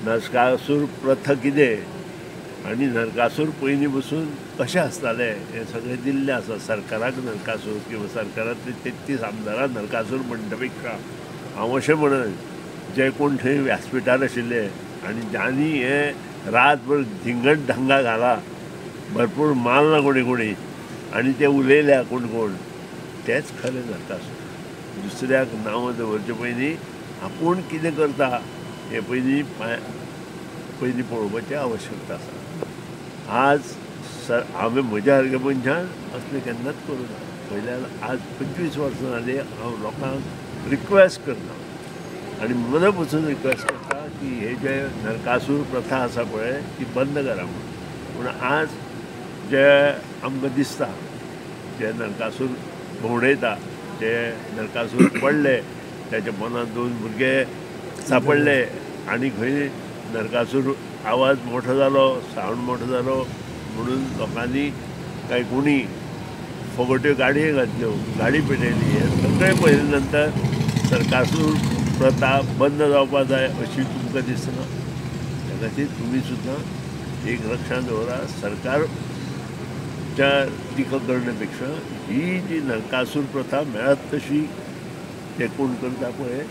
नरकासूर प्रथा कितें आनी नरकासूर पयलीं बसून कशें आसताले हें सगळें दिल्लें आसा सरकाराक नरकासूर किंवा सरकारांतले 33 आमदारां नरकासूर म्हणटा पेक्षा हांव अशें म्हणन जे कोण थंय व्यासपीठार आशिल्ले आनी ज्यांनी हे रातभर धिंगट ढंगा घाला भरपूर माल ना कोणी आनी ते उलयल्या कोण तेच खरें नरकासूर दुसऱ्याक नांव दवरचे पयलीं आपूण कितें करता हें पयलीं पळोवपाची आवश्यकता आसा आज हांवें म्हज्या सारक्या मनशान असलें केन्नाच करूं ना पयल्यार आज 25 वर्सां जालीं हांव लोकांक रिक्वेस्ट करता आनी मनत वचून रिक्वेस्ट करता की हे जे नरकासूर प्रथा आसा पळय ती बंद करा पूण आज जे आमकां दिसता जे नरकासूर भोंवडयता जे नरकासूर पडले त्याच्या मनात 2 भुरगे सापडले आनी खंय नरकासूर आवाज मोठो जालो सावंड मोठो जालो म्हणून लोकांनी कांय कोणी फगोट्यो गाडयो घातल्यो गाडी पेटयली हे सगळें पळयले नंतर नरकासूर प्रथा बंद जावपाक जाय अशी तुमकां दिसना त्या खातीर तुमी सुद्दां एक लक्षांत दवरा सरकारच्या टिका करण्या पेक्षा ही जी नरकासूर प्रथा मेळत तशी ते कोण करता पळय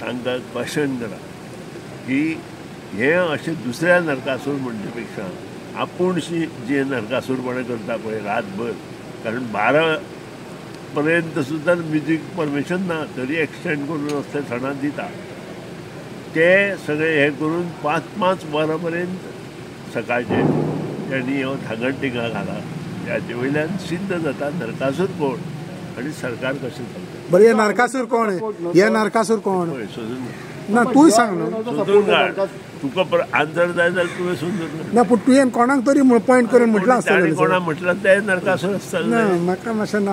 तांकां क्वेश्चन करा की हे अशें दुसऱ्या नरकासूर म्हणचे पेक्षा आपुणशी जे नरकासूरपणे करता पळय रातभर कारण 12 पर्यंत सुद्दां म्युजीक परमिशन ना तरी एक्सटेंड करून असले सणां दिता ते सगळे हे करून 5-5 वरां पर्यंत सकाळचे त्यांनी हो धांगड-धिंगा घाला त्याचे वयल्यान सिद्ध जाता नरकासूर कोण आनी सरकार कशें चलता बरें हे नरकासूर कोण हे नरकासूर कोण सोदून ना तूंय सांग न्हू सोदून काड तुका आन्सर जाय जाल्यार तुवें सोदून ना पूण तुवें कोणाक तरी पॉयंट करून म्हटलां आसतलें कोणाक म्हटलां ते नरकासूर आसतलें म्हाका मातशें